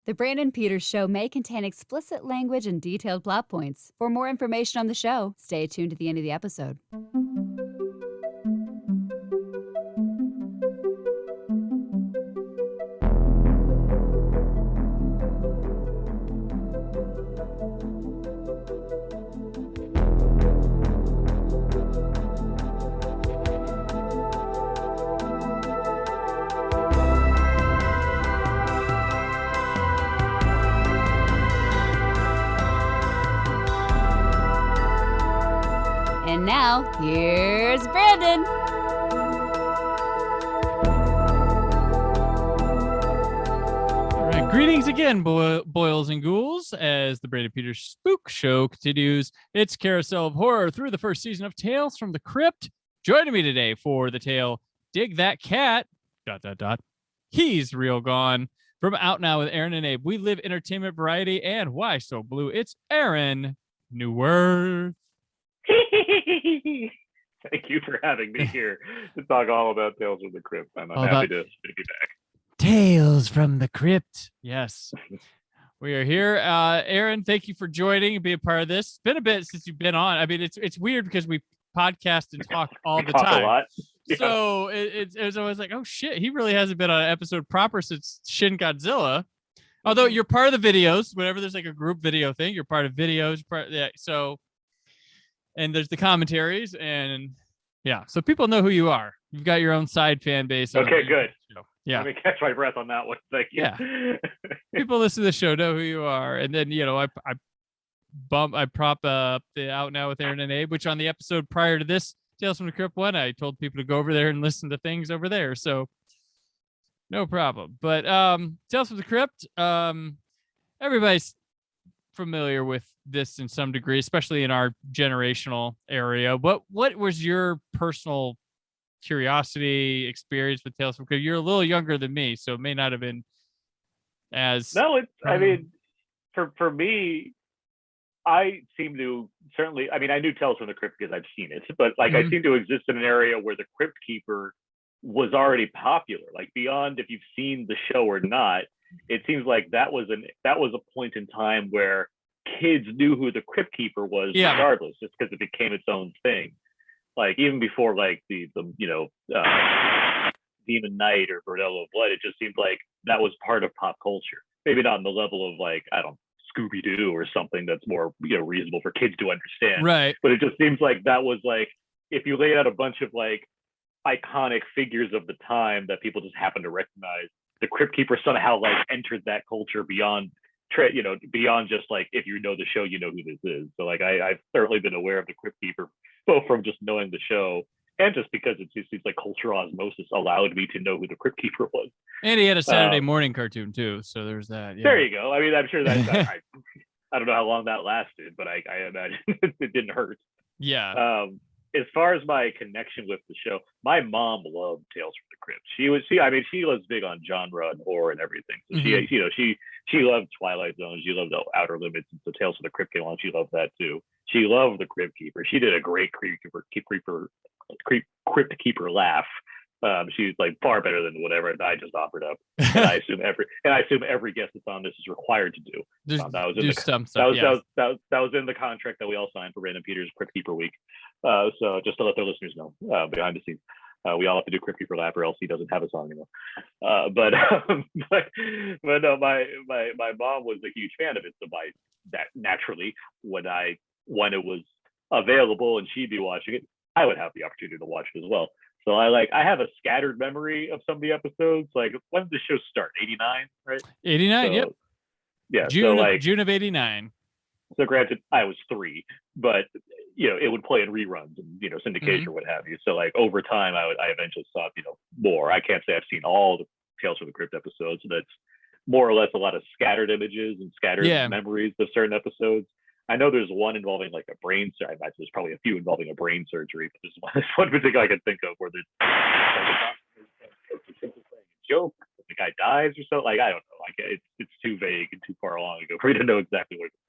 The Brandon Peters Show may contain explicit language and detailed plot points. For more information on the show, stay tuned to the end of the episode. And now, here's Brandon. All right, greetings again, boils and ghouls, as the Brandon Peters Spook Show continues its carousel of horror through the first season of Tales from the Crypt. Joining me today for the tale, Dig That Cat, ... He's real gone. From Out Now with Aaron and Abe, we live entertainment variety, and why so blue? It's Aaron Neuwirth. Thank you for having me here to talk all about Tales from the Crypt. I'm happy to be back. Tales from the Crypt. Yes. We are here. Aaron, thank you for joining and being a part of this. It's been a bit since you've been on. I mean, it's weird because we podcast and talk all the time. A lot. Yeah. So it was always like, oh shit, he really hasn't been on an episode proper since Shin Godzilla. Although you're part of the videos, whenever there's like a group video thing, you're part of videos. So, and there's the commentaries, and yeah, so people know who you are. You've got your own side fan base. Okay, good. Yeah. Let me catch my breath on that one. Thank you. Yeah. People listen to the show know who you are, and then I prop up the Out Now with Aaron and Abe, which on the episode prior to this Tales from the Crypt one, I told people to go over there and listen to things over there. So no problem. But Tales from the Crypt, everybody's familiar with this in some degree, especially in our generational area. What was your personal curiosity experience with Tales from the Crypt? You're a little younger than me, so it may not have been as... No, it's, I mean, for me, I seem to certainly, I mean, I knew Tales from the Crypt because I've seen it, but like I seem to exist in an area where the Crypt Keeper was already popular, like beyond if you've seen the show or not. It seems like that was a point in time where kids knew who the Crypt Keeper was, regardless, just because it became its own thing. Like even before like the Demon Knight or Bordello of Blood, it just seemed like that was part of pop culture. Maybe not on the level of like, I don't know, Scooby-Doo or something that's more reasonable for kids to understand. Right. But it just seems like that was like, if you laid out a bunch of like iconic figures of the time that people just happen to recognize, the Crypt Keeper somehow like entered that culture beyond just like, if you know the show, you know who this is. So like I've certainly been aware of the Crypt Keeper, both from just knowing the show and just because it seems like cultural osmosis allowed me to know who the Crypt Keeper was. And he had a Saturday morning cartoon too, so there's that. Yeah. There you go. I mean, I'm sure that I don't know how long that lasted, but I imagine it didn't hurt. Yeah. As far as my connection with the show, my mom loved Tales from the Crypt. She was big on genre and horror and everything. So she loved Twilight Zone. She loved Outer Limits, and so Tales from the Crypt came on. She loved that too. She loved the Crypt Keeper. She did a great Crypt Keeper laugh. She's like far better than whatever I just offered up. And I assume every guest that's on this is required to do. That was in the contract that we all signed for Brandon Peters Crypt Keeper Week. So just to let the listeners know, behind the scenes, we all have to do Crypt Keeper laugh, or else he doesn't have a song anymore. But no, my mom was a huge fan of it. So that naturally, when it was available and she'd be watching it, I would have the opportunity to watch it as well. So I have a scattered memory of some of the episodes. Like, when did the show start? 89, right? 89, so, yep. Yeah. June of 89. So granted, I was 3, but it would play in reruns and syndication or what have you. So like over time, I eventually saw more. I can't say I've seen all the Tales from the Crypt episodes. That's more or less a lot of scattered images and scattered memories of certain episodes. I know there's one involving like a brain surgery. I imagine there's probably a few involving a brain surgery, but there's one particular I can think of where there's a joke, the guy dies or so. Like, I don't know. Like, it's too vague and too far along ago for me to know exactly what it is.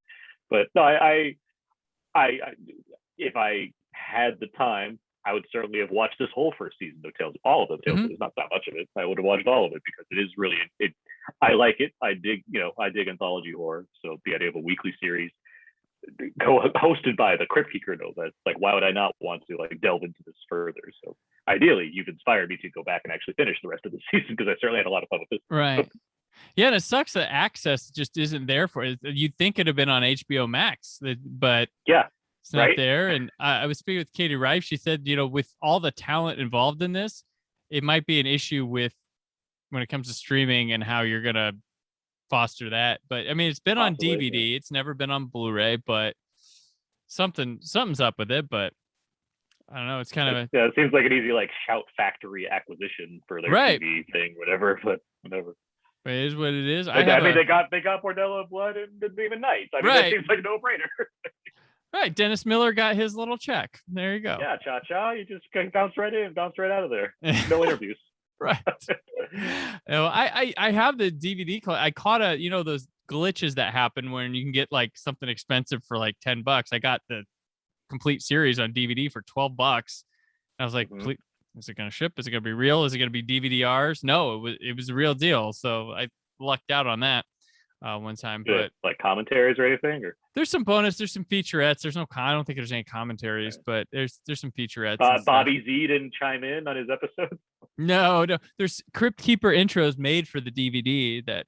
But no, I if I had the time, I would certainly have watched this whole first season of Tales, all of the Tales. There's not that much of it. I would have watched all of it because it is really I like it. I dig anthology horror. So the idea of a weekly series hosted by the Crypt Keeper, no, that's like, why would I not want to like delve into this further? So ideally, you've inspired me to go back and actually finish the rest of the season, because I certainly had a lot of fun with this. Right. Yeah, and it sucks that access just isn't there for it. You'd think it'd have been on HBO Max, but yeah, it's not there. And I was speaking with Katie Rife. She said, with all the talent involved in this, it might be an issue with when it comes to streaming and how you're gonna foster that. But I mean, it's been on DVD. It's never been on Blu-ray, but something's up with it. But I don't know. It's kind of it seems like an easy like Shout Factory acquisition for their TV thing, whatever. But whatever. It is what it is. I mean, they got Bordello of Blood and Demon Knights. I mean, that seems like a no-brainer. Right. Dennis Miller got his little check. There you go. Yeah, cha-cha. You just bounce right in, bounce right out of there. No interviews. Right. I have the DVD. I caught those glitches that happen when you can get like something expensive for like $10. I got the complete series on DVD for $12. I was like, is it going to ship? Is it going to be real? Is it going to be DVD-Rs? No, it was a real deal. So I lucked out on that one time. But like commentaries or anything? Or there's some bonus. There's some featurettes. I don't think there's any commentaries, but there's some featurettes. Bobby Z didn't chime in on his episode. No. There's Crypt Keeper intros made for the DVD that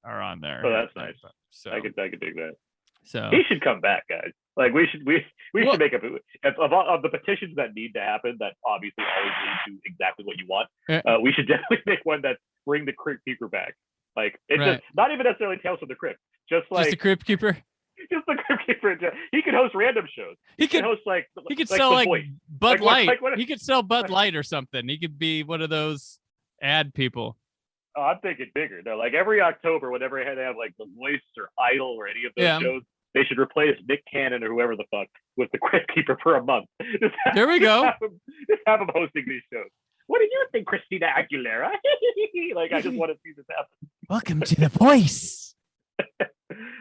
are on there. Oh, that's nice. So I could dig that. So he should come back, guys. Like we should make of the petitions that need to happen, that obviously always lead to exactly what you want. We should definitely make one that bring the Crypt Keeper back. Like it's just not even necessarily Tales from the Crypt, just the Crypt Keeper. Just the Crypt Keeper. He could host random shows. He could host he could sell like Bud Light. He could sell Bud Light or something. He could be one of those ad people. Oh, I'm thinking bigger. No, like every October, whenever they have like The Voice or Idol or any of those shows, they should replace Nick Cannon or whoever the fuck with the Crypt Keeper for a month. There we go. Just have him hosting these shows. What do you think, Christina Aguilera? Like, I just want to see this happen. Welcome to The Voice.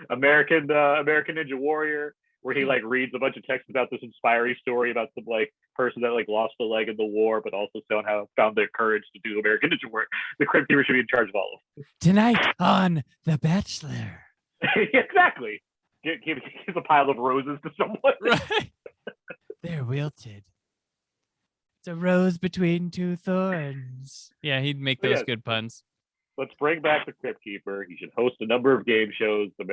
American Ninja Warrior, where he like reads a bunch of texts about this inspiring story about some like person that like lost a leg in the war, but also somehow found their courage to do American Ninja Warrior. The Crypt Keeper should be in charge of all of them. Tonight on The Bachelor. Exactly. Give a pile of roses to someone. Right. They're wilted. It's a rose between two thorns. Yeah, he'd make those good puns. Let's bring back the Crypt Keeper. He should host a number of game shows. The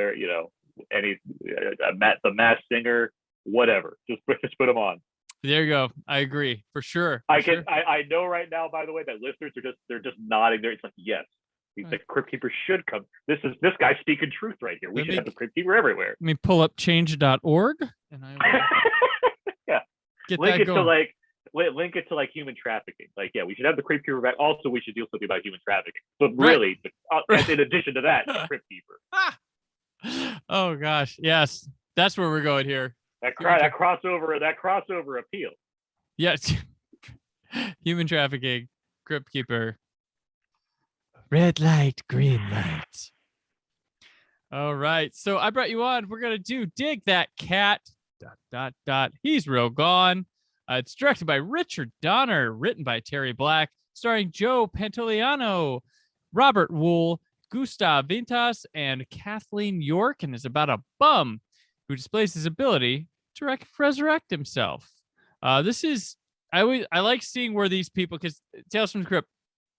Masked Singer, whatever. Just put him on. There you go. I agree for sure. I know right now, by the way, that listeners are just nodding there. It's like, yes. The Crypt Keeper should come. This guy's speaking truth right here. We should have the Crypt Keeper everywhere. Let me pull up change.org and I will get link that it going. Link it to like human trafficking. Like, yeah, we should have the Crypt Keeper back. Also, we should do something about human trafficking. But really, in addition to that, the Crypt Keeper. Oh gosh, yes, that's where we're going here. That crossover appeal. Yes, human trafficking, Crypt Keeper. Red light, green light. All right. So I brought you on. We're going to do Dig That Cat. ... He's real gone. It's directed by Richard Donner, written by Terry Black, starring Joe Pantoliano, Robert Wool, Gustav Vintas, and Kathleen York, and is about a bum who displays his ability to resurrect himself. This is, I like seeing where these people, because Tales from the Crypt,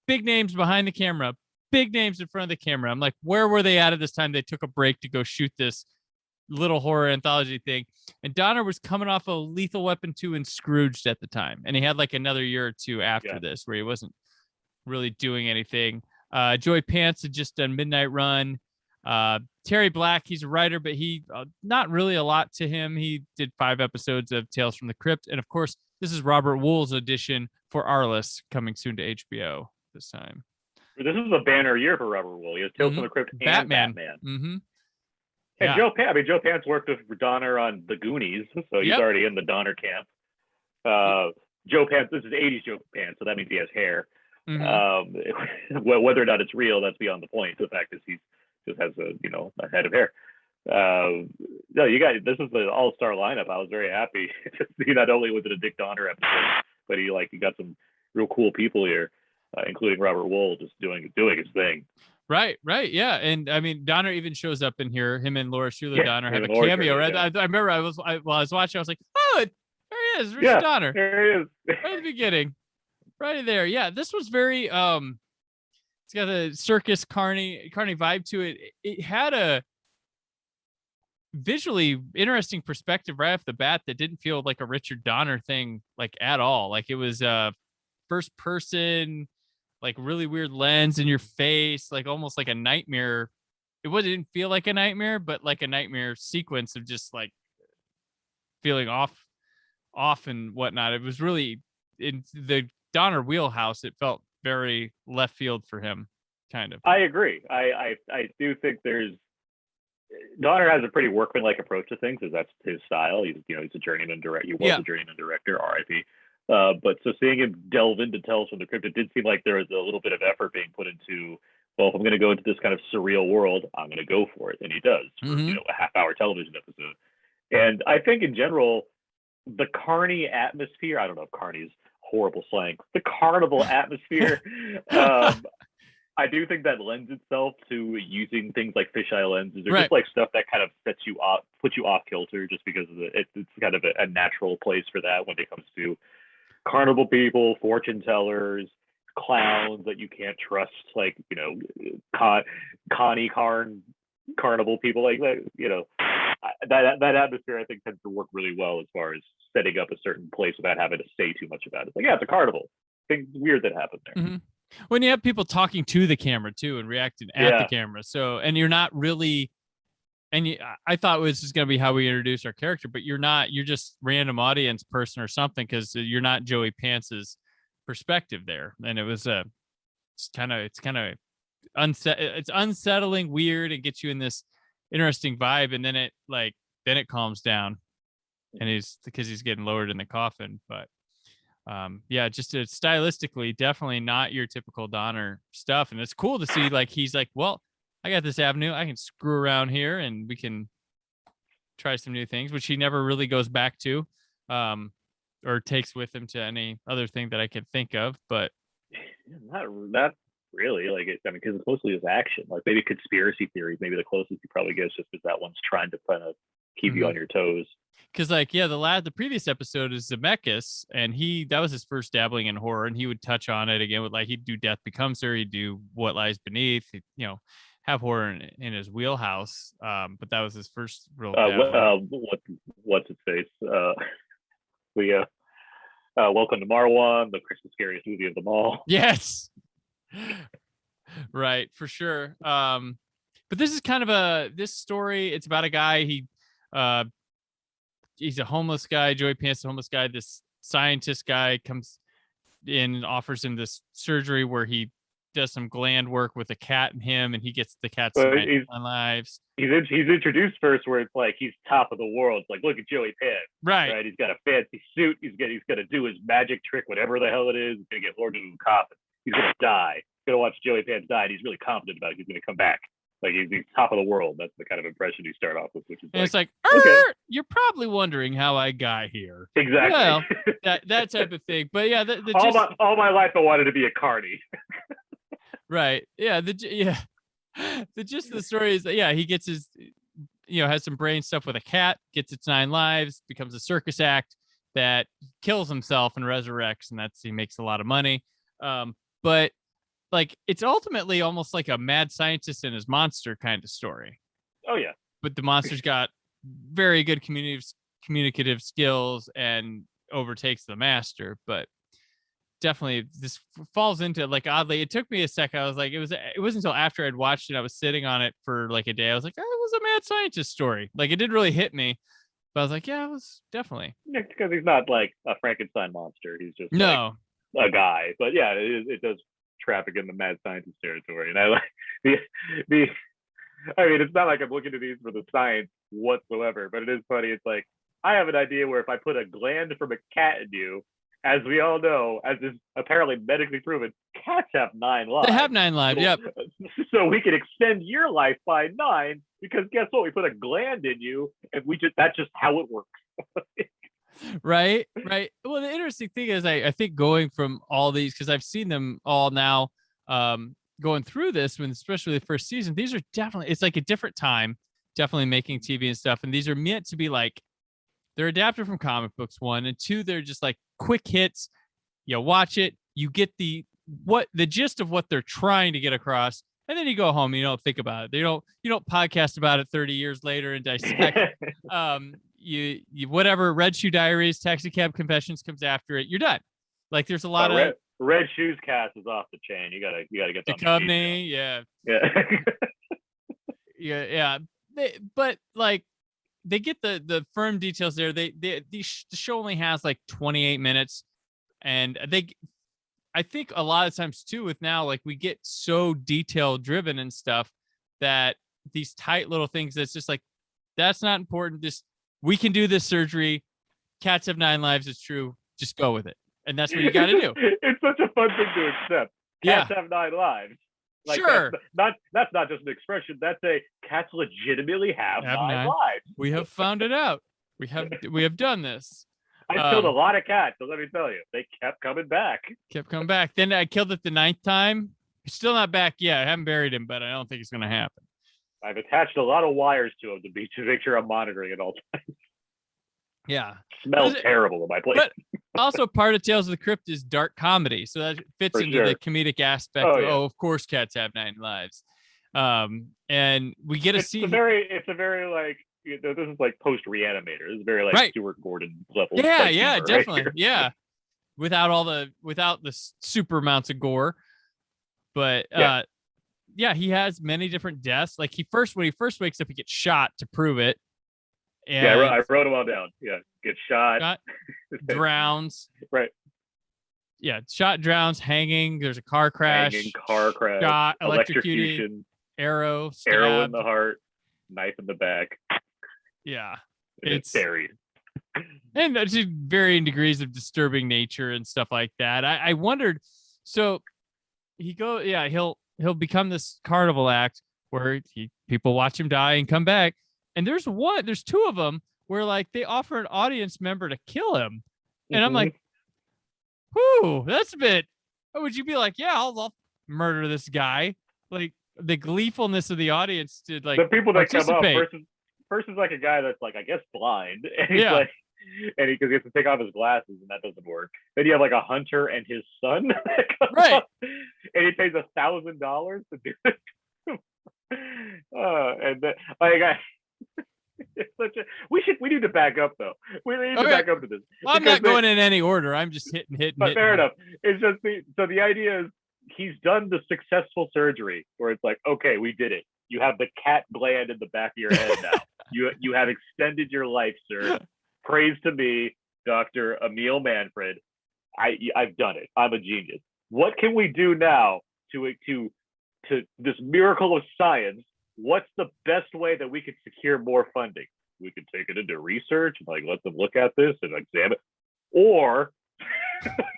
big names behind the camera, big names in front of the camera. I'm like, where were they at this time? They took a break to go shoot this little horror anthology thing. And Donner was coming off of Lethal Weapon 2 and Scrooged at the time. And he had like another year or two after this where he wasn't really doing anything. Joey Pants had just done Midnight Run. Terry Black, he's a writer, but he not really a lot to him. He did 5 episodes of Tales from the Crypt. And of course, this is Robert Wool's edition for Arliss, coming soon to HBO this time. This is a banner year for Robert Wool. He has Tales from the Crypt and Batman. Mm-hmm. And Joe Pants worked with Donner on The Goonies, so he's already in the Donner camp. Joe Pants, this is 80s Joe Pants, so that means he has hair. Mm-hmm. Whether or not it's real, that's beyond the point. The fact is he just has a head of hair. No, you guys, this is the all-star lineup. I was very happy to see. Not only was it a Dick Donner episode, but he got some real cool people here, including Robert Wool, just doing his thing. Right, yeah, and I mean Donner even shows up in here. Him and Laura Schuler Donner have a Laura cameo. Schuler, Right, yeah. I remember while I was watching, I was like, oh, there he is, Richard Yeah, Donner, there he is, right at the beginning, right there. Yeah, this was very it's got a circus carny vibe to it. It had a visually interesting perspective right off the bat that didn't feel like a Richard Donner thing like at all. Like it was first person, like really weird lens in your face, like almost like a nightmare. Didn't feel like a nightmare, but like a nightmare sequence of just like feeling off and whatnot. It was really in the Donner wheelhouse. It felt very left field for him, kind of. I agree. I do think Donner has a pretty workmanlike approach to things, as that's his style. He's a journeyman director. He was a journeyman director, R.I.P. But so seeing him delve into Tales from the Crypt, it did seem like there was a little bit of effort being put into, well, if I'm going to go into this kind of surreal world, I'm going to go for it. And he does for, a half-hour television episode. And I think in general, the carny atmosphere, I don't know if carny is horrible slang, the carnival atmosphere, I do think that lends itself to using things like fisheye lenses or just like stuff that kind of puts you off kilter, just because of it's kind of a natural place for that when it comes to carnival people, fortune tellers, clowns that you can't trust, like carnival people, like that. That atmosphere I think tends to work really well as far as setting up a certain place without having to say too much about it. It's like, yeah, it's a carnival. Things weird that happen there. Mm-hmm. When you have people talking to the camera too and reacting at the camera, so and you're not really, and I thought this is going to be how we introduce our character, but you're not. You're just random audience person or something, because you're not Joey Pants's perspective there, and it was it's kind of it's unsettling, weird, and gets you in this interesting vibe, and then it calms down, and because he's getting lowered in the coffin, but. Just stylistically, definitely not your typical Donner stuff, and it's cool to see like he's like, well, I got this avenue, I can screw around here, and we can try some new things, which he never really goes back to, or takes with him to any other thing that I could think of. But not really, like because it's mostly his action, like maybe conspiracy theories, maybe the closest he probably gets, just because that one's trying to kind of keep you on your toes. Because the previous episode is Zemeckis, and that was his first dabbling in horror, and he would touch on it again with he'd do Death Becomes Her, he'd do What Lies Beneath, have horror in his wheelhouse. But that was his first real what's its face? Welcome to Marwan, the Christmas scariest movie of them all. Yes. Right, for sure. But this is kind of this story. It's about a guy. He's a homeless guy. Joey Pants, a homeless guy. This scientist guy comes in and offers him this surgery where he does some gland work with a cat and him, and he gets the cat's lives. He's introduced first where it's like he's top of the world. It's like, look at Joey Pants. Right. He's got a fancy suit. He's gonna do his magic trick, whatever the hell it is. He's gonna get lowered into a coffin. He's gonna die. He's gonna watch Joey Pants die, and he's really confident about it. He's gonna come back. Like he's top of the world. That's the kind of impression you start off with, which is and it's like, you're probably wondering how I got here. Exactly. Well, that type of thing. But yeah, all my life I wanted to be a carny. Right. Yeah. The gist of the story is that he gets his, has some brain stuff with a cat, gets its 9 lives, becomes a circus act that kills himself and resurrects, and he makes a lot of money. But like it's ultimately almost like a mad scientist and his monster kind of story. Oh yeah. But the monster's got very good communicative skills and overtakes the master. But definitely this falls into oddly. It took me a second. I was like, it wasn't until after I'd watched it, I was sitting on it for like a day. I was like, oh, it was a mad scientist story. Like it didn't really hit me. But I was like, yeah, it was definitely. Yeah, because he's not like a Frankenstein monster. He's just like a guy. But yeah, it does traffic in the mad scientist territory, and I like the I mean, it's not like I'm looking at these for the science whatsoever, but it is funny. It's like I have an idea where if I put a gland from a cat in you, as we all know, as is apparently medically proven, cats have 9 lives. They have 9 lives. Yep. So we can extend your life by 9 because guess what? We put a gland in you, and that's just how it works. Right. Well, the interesting thing is I think going from all these, because I've seen them all now, going through this, when especially the first season, these are definitely, it's like a different time, definitely making TV and stuff. And these are meant to be like, they're adapted from comic books, 1, and 2, they're just like quick hits. You watch it, you get the gist of what they're trying to get across, and then you go home and you don't think about it. You don't podcast about it 30 years later and dissect. You whatever, Red Shoe Diaries, Taxi Cab Confessions comes after it, you're done. Like there's a lot of Red Shoes cast is off the chain. You gotta get the company, yeah. Yeah. But like they get the firm details there. The show only has like 28 minutes, and I think a lot of times too, with now, like we get so detail driven and stuff that these tight little things, that's just like, that's not important. We can do this surgery. Cats have 9 lives. It's true. Just go with it. And that's what you got to do. It's such a fun thing to accept. Cats have 9 lives. Like, sure. That's not just an expression. That's cats legitimately have 9 lives. We have found it out. We have done this. I killed a lot of cats, so let me tell you, they kept coming back. Then I killed it the 9th time. He's still not back yet. I haven't buried him, but I don't think it's going to happen. I've attached a lot of wires to him to make sure I'm monitoring at all times. Yeah. Smells terrible in my place. But also part of Tales of the Crypt is dark comedy. So that fits into the comedic aspect. Of course cats have 9 lives. And we get to see it's a very like, this is like post Reanimator. This is very like Stuart Gordon level. Yeah, definitely. Yeah. Without the super amounts of gore. But he has many different deaths. Like when he first wakes up, he gets shot to prove it. And I wrote them all down. Yeah, gets shot, drowns. Right. Yeah, shot, drowns, hanging. There's a car crash. Shot, electrocution, arrow in the heart, knife in the back. Yeah, it's buried. And it's varying degrees of disturbing nature and stuff like that. I wondered. So he'll become this carnival act where people watch him die and come back. And there's 2 of them where like they offer an audience member to kill him. And I'm like, whoo, that's a bit, would you be like, yeah, I'll murder this guy? Like the gleefulness of the audience to like the people that come up versus like a guy that's like, I guess blind. And he's like, and because he has to take off his glasses and that doesn't work. Then you have like a hunter and his son. Right. And he pays $1,000 to do it. And then, like, it's we need to back up though. We need to back up to this. Well, I'm not going in any order. I'm just hitting. But fair enough. It's just the idea is he's done the successful surgery where it's like, okay, we did it. You have the cat gland in the back of your head now. You have extended your life, sir. Praise to me, Dr. Emil Manfred. I've done it. I'm a genius. What can we do now to this miracle of science? What's the best way that we could secure more funding? We could take it into research, like let them look at this and examine, or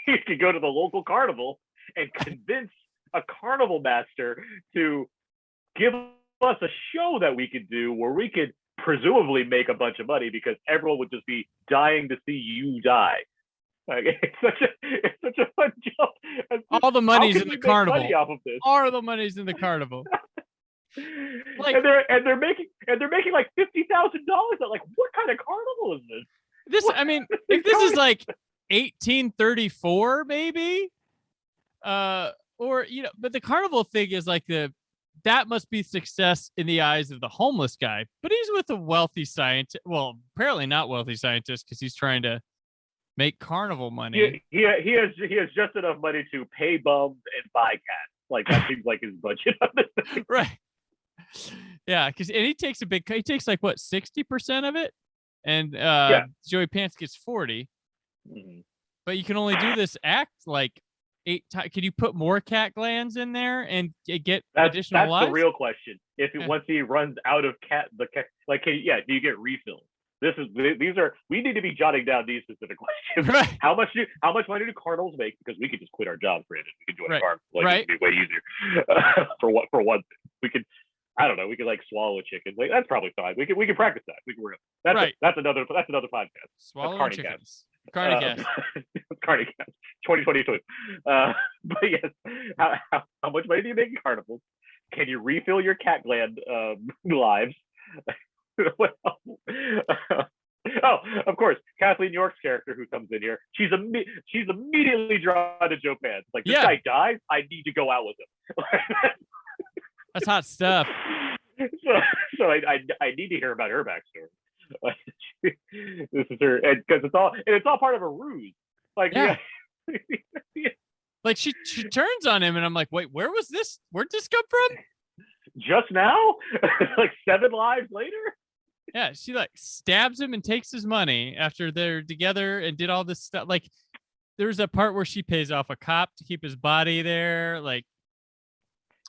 you could go to the local carnival and convince a carnival master to give us a show that we could do where we could presumably make a bunch of money because everyone would just be dying to see you die. Like, it's such a fun job. All the money's in the carnival. Money off of this? All the money's in the carnival. Like, and they're making like $50,000. Like, what kind of carnival is this? I mean, if this is like 1834, maybe, or but the carnival thing is like that must be success in the eyes of the homeless guy. But he's with a wealthy scientist. Well, apparently not wealthy scientist because he's trying to make carnival money. He has just enough money to pay bums and buy cats. Like that seems like his budget on this thing. Right. Yeah, he takes like what 60% of it, and Joey Pants gets 40. Mm-hmm. But you can only do this act like 8 times. Can you put more cat glands in there and get additional lives? That's the real question. Once he runs out of do you get refills? We need to be jotting down these specific questions. Right. How much money do carnivals make? Because we could just quit our jobs, Brandon. We could join a carnival. It'd be way easier. For one thing, we could. I don't know. We could like swallow a chicken. Like that's probably fine. We can practice that. We can work. That's another podcast. Swallow chickens. Carnicast. Carnicast, 2022. But yes, how much money do you make in carnivals? Can you refill your cat gland lives? Oh, of course, Kathleen York's character who comes in here, she's immediately drawn to Joe Pants. Like, this guy dies, I need to go out with him. That's hot stuff. So I need to hear about her backstory. This is her, because it's all part of a ruse. Like, yeah. Like she turns on him, and I'm like, wait, where'd this come from? Just now? Like 7 lives later? Yeah, she like stabs him and takes his money after they're together and did all this stuff. Like, there's a part where she pays off a cop to keep his body there. Like,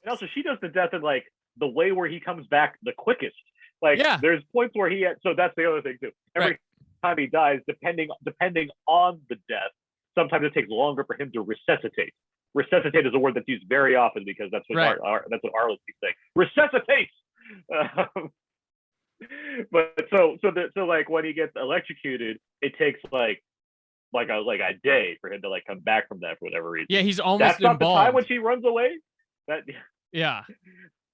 and also she does the death in like the way where he comes back the quickest. Like, there's points where so that's the other thing too. Every time he dies, depending on the death, sometimes it takes longer for him to resuscitate. Resuscitate is a word that's used very often because that's what that's what Arlen keeps saying. Resuscitate. But so like when he gets electrocuted, it takes like a day for him to like come back from that for whatever reason. Yeah, he's almost That's not involved. the time when she runs away. Yeah.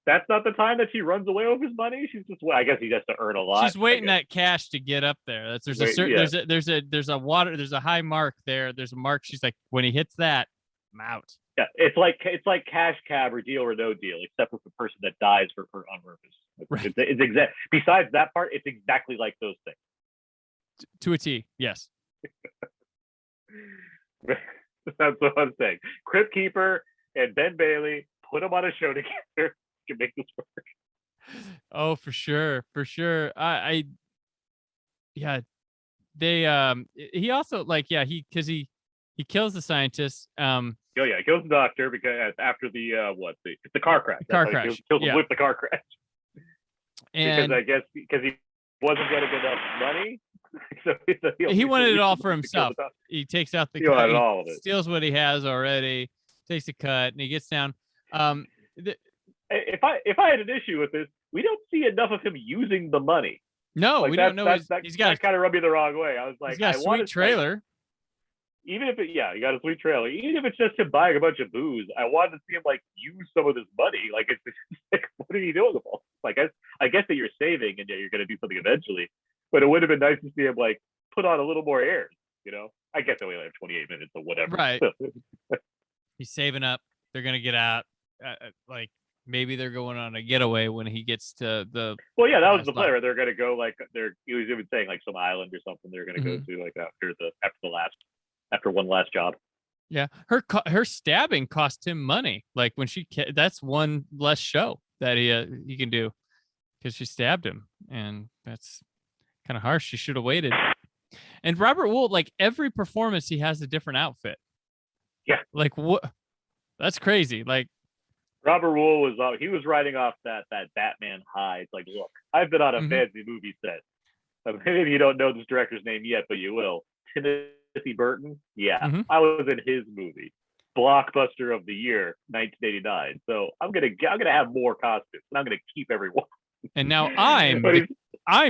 That's not the time that she runs away with his money. She's just, I guess he has to earn a lot. She's waiting that cash to get up there. There's a high mark there. There's a mark. She's like, when he hits that, I'm out. Yeah, it's like cash cab or Deal or No Deal, except with the person that dies for on purpose. Right. It's exact. Besides that part, it's exactly like those things. To a T, yes. That's what I'm saying. Crypt Keeper and Ben Bailey put them on a show together to make this work. Oh, for sure. He also he kills the scientist. He kills the doctor because after the car crash. Kills him with the car crash. And because he wasn't getting enough money. So he wanted it all for himself. He takes out the cut, all of it. Steals what he has already, takes a cut, and he gets down. If I had an issue with this, we don't see enough of him using the money. No, we don't know. He's got kind of rubbed me the wrong way. I was like, he's got a sweet trailer. Even if he got a sweet trailer. Even if it's just him buying a bunch of booze, I wanted to see him like use some of this money. Like, it's like, what are you doing with all? Like, I guess that you're saving and you're going to do something eventually, but it would have been nice to see him like put on a little more airs. You know, I guess they only have 28 minutes or whatever. Right. He's saving up. They're gonna get out. Like, maybe they're going on a getaway when he gets to the. Well, yeah, that was the play. Where they're gonna go like he was even saying like some island or something. They're gonna go to like after one last job. Yeah, her stabbing cost him money. Like, when that's one less show that he can do because she stabbed him, and that's kind of harsh. She should have waited. And Robert Wool, like, every performance he has a different outfit. Yeah, like what? That's crazy. Like, Robert Wool was riding off that Batman high. It's like, look, I've been on a fancy movie set. Maybe you don't know this director's name yet, but you will. Timothy Burton. Yeah, I was in his movie, blockbuster of the year, 1989. So I'm gonna have more costumes, and I'm gonna keep everyone. And now I'm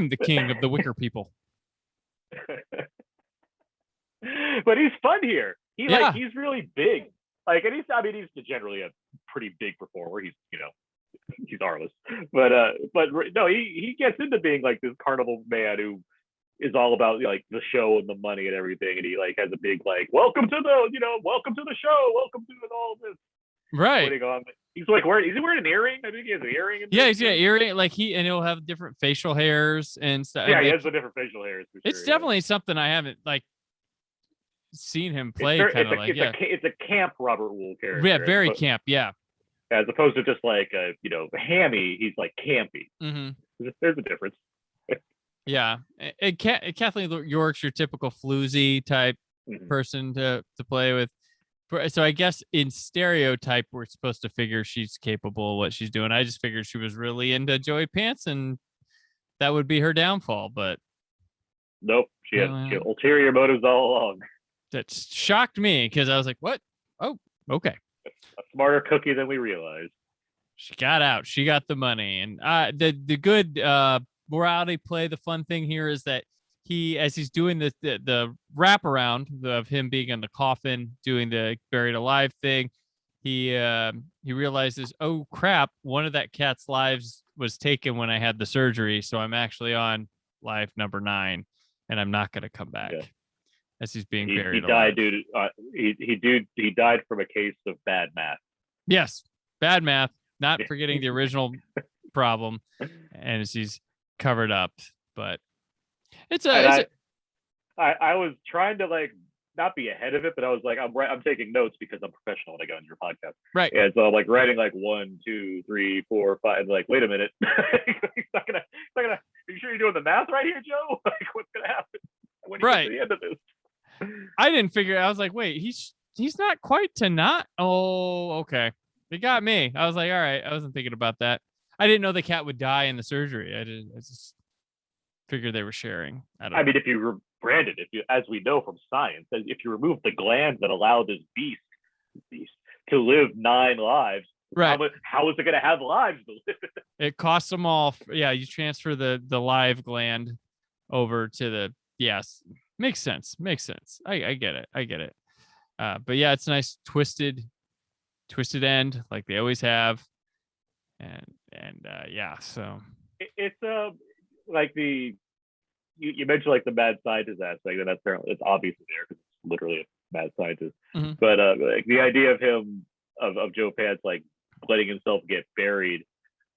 the king of the Wicker people. But he's fun here. He's really big. Like, and he's generally a pretty big performer. He's Arliss, but no, he gets into being like this carnival man who is all about like the show and the money and everything, and he like has a big like welcome to the show, welcome to all this. Right. He's like is he wearing an earring? I think he has an earring. He's got earring. Like, and he'll have different facial hairs and stuff. Yeah, he has the different facial hairs. For it's definitely something I haven't like seen him play. It's a camp Robert Wool character. Yeah, very camp. Yeah. As opposed to just like hammy, he's like campy. There's a difference. Yeah, and Kathleen York's your typical floozy type person to play with. So I guess in stereotype, we're supposed to figure she's capable of what she's doing. I just figured she was really into Joey Pants, and that would be her downfall. But nope, she had ulterior motives all along. That shocked me because I was like, "What? Oh, okay." A smarter cookie than we realized. She got out. She got the money, and the good morality play. The fun thing here is that as he's doing the wraparound of him being in the coffin, doing the buried alive thing, he realizes, oh crap, one of that cat's lives was taken when I had the surgery, so I'm actually on life number 9, and I'm not going to come back. Yeah. As he's being buried alive. He died from a case of bad math. Yes, bad math. Not forgetting the original problem, and as he's covered up, but I was trying to like not be ahead of it, but I was like, I'm taking notes because I'm professional when I go on your podcast, right? And so I'm like writing like 1, 2, 3, 4, 5. And like, wait a minute, he's not gonna. Are you sure you're doing the math right here, Joe? Like, what's gonna happen when you get to the end of this? I didn't figure. I was like, wait, he's not quite to not. Oh, okay. They got me. I was like, all right. I wasn't thinking about that. I didn't know the cat would die in the surgery. I just figured they were sharing. I mean, if you Brandon, as we know from science, if you remove the glands that allow this beast to live 9 lives, right? How is it going to have lives to live? It costs them all. Yeah, you transfer the live gland over to the. Yes, makes sense. I get it. But yeah, it's a nice twisted end like they always have, and yeah. So it's like you mentioned like the mad scientist aspect, and it's obviously there because it's literally a mad scientist. Mm-hmm. But like the idea of him of Joe Pants like letting himself get buried,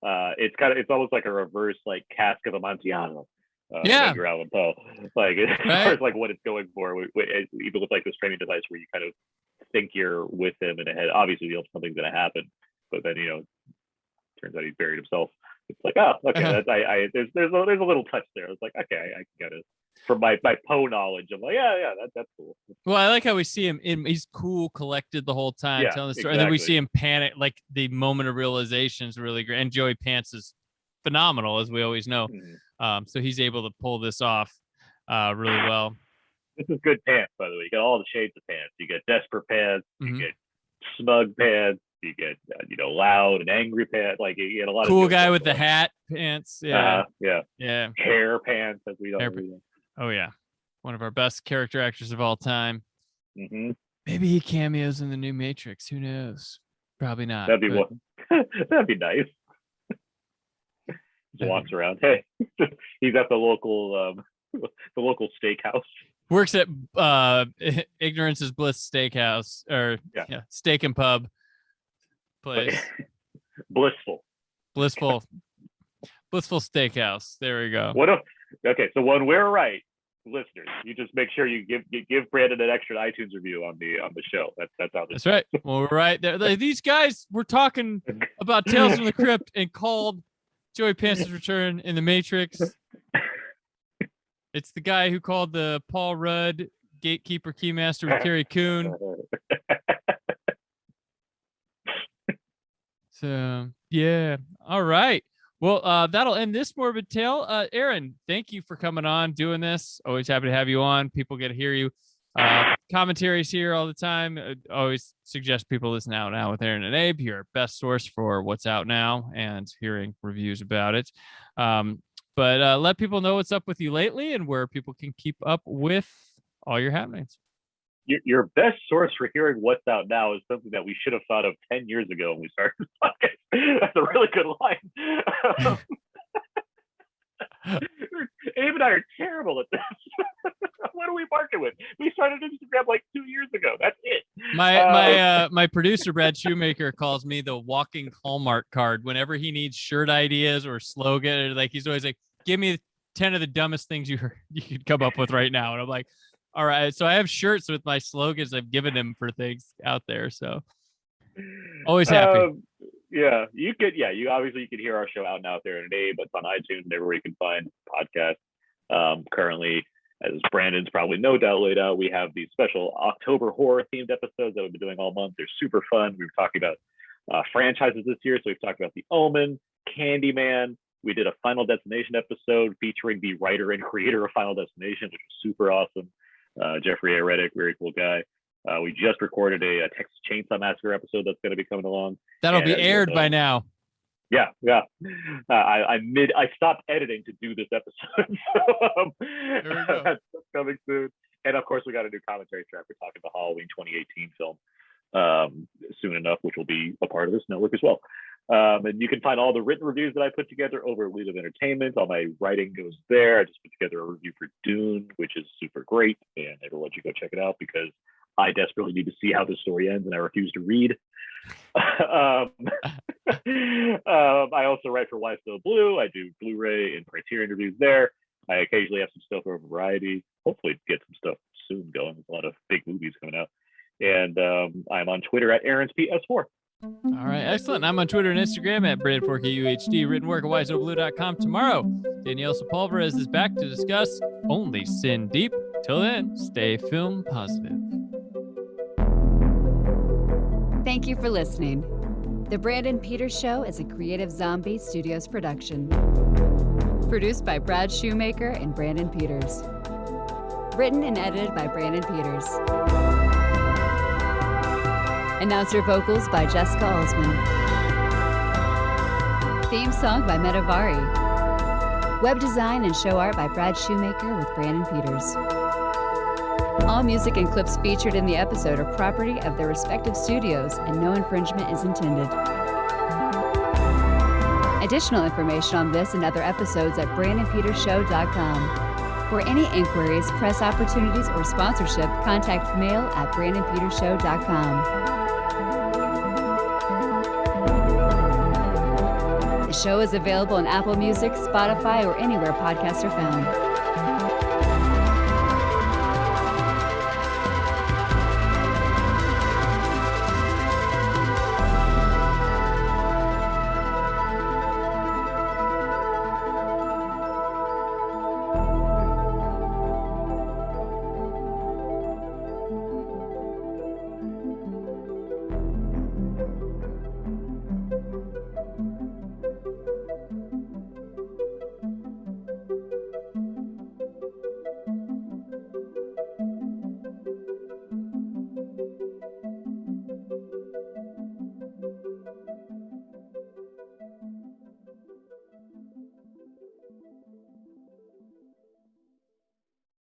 it's almost like a reverse like Cask of Amontillado. Edgar Allan Poe, like as far as like what it's going for, even with like this training device where you kind of think you're with him in a head. Obviously, something's going to happen, but then turns out he's buried himself. It's like, oh, okay, there's a little touch there. It's like, okay, I get it. From my Poe knowledge, I'm like, yeah, that's cool. Well, I like how we see him he's cool, collected the whole time telling the story, and then we see him panic. Like the moment of realization is really great, and Joey Pants is phenomenal, as we always know. Mm-hmm. So he's able to pull this off really well. This is good pants, by the way. You got all the shades of pants. You get desperate pants, mm-hmm. You get smug pants, you get loud and angry pants. Like you get a lot cool of guy with the hat pants. Yeah, hair pants, as we don't. Oh yeah, one of our best character actors of all time. Mm-hmm. Maybe he cameos in the new Matrix. Who knows? Probably not. That'd be one. That'd be nice. Just walks around. Hey, he's at the local steakhouse. Works at Ignorance is Bliss Steakhouse or Steak and Pub place. Blissful Steakhouse. There we go. Okay, so when we're right, listeners, you just make sure you give Brandon an extra iTunes review on the show. That's how this. That's right. Well, we're right there. These guys were talking about Tales from the Crypt and called Joey Pants' return in the Matrix. It's the guy who called the Paul Rudd Gatekeeper Keymaster with Carrie Coon. So yeah. All right. Well, that'll end this morbid tale. Aaron, thank you for coming on, doing this. Always happy to have you on. People get to hear you. Commentaries here all the time. Always suggest people listen Out Now with Aaron and Abe, your best source for what's out now and hearing reviews about it. But let people know what's up with you lately and where people can keep up with all your happenings. Your best source for hearing what's out now is something that we should have thought of 10 years ago when we started this podcast. That's a really good line. Abe and I are terrible at this. What are we marketing with? We started Instagram like 2 years ago. That's it. My producer Brad Shoemaker calls me the walking Hallmark card. Whenever he needs shirt ideas or slogan, like he's always like, "Give me 10 of the dumbest things you could come up with right now." And I'm like, all right. So I have shirts with my slogans I've given him for things out there. So always happy. You obviously can hear our show Out Now there today, but it's on iTunes and everywhere you can find podcasts. Currently, as Brandon's probably no doubt laid out, we have these special October horror themed episodes that we've been doing all month. They're super fun. We were talking about franchises this year. So we've talked about The Omen, Candyman. We did a Final Destination episode featuring the writer and creator of Final Destination, which was super awesome. Jeffrey A. Reddick, very cool guy. We just recorded a Texas Chainsaw Massacre episode that's going to be coming along. That'll be aired by now. Yeah. I stopped editing to do this episode. So, that's coming soon. And of course, we got a new commentary track. We're talking the Halloween 2018 film soon enough, which will be a part of this network as well. And you can find all the written reviews that I put together over at Wheel of Entertainment. All my writing goes there. I just put together a review for Dune, which is super great, and everyone should go check it out because I desperately need to see how this story ends, and I refuse to read. I also write for Why So Blue. I do Blu-ray and Criterion reviews there. I occasionally have some stuff over Variety. Hopefully get some stuff soon going. There's a lot of big movies coming out. And I'm on Twitter at Aaron's PS4. All right, excellent. I'm on Twitter and Instagram at BrandForkUHD. Written work at WhySoBlue.com tomorrow. Danielle Sepulvera is back to discuss Only Sin Deep. Till then, stay film positive. Thank you for listening. The Brandon Peters Show is a Creative Zombie Studios production. Produced by Brad Shoemaker and Brandon Peters. Written and edited by Brandon Peters. Announcer vocals by Jessica Alsman. Theme song by Metavari. Web design and show art by Brad Shoemaker with Brandon Peters. All music and clips featured in the episode are property of their respective studios and no infringement is intended. Additional information on this and other episodes at BrandonPetersShow.com. For any inquiries, press opportunities, or sponsorship, contact mail at BrandonPetersShow.com. The show is available on Apple Music, Spotify, or anywhere podcasts are found.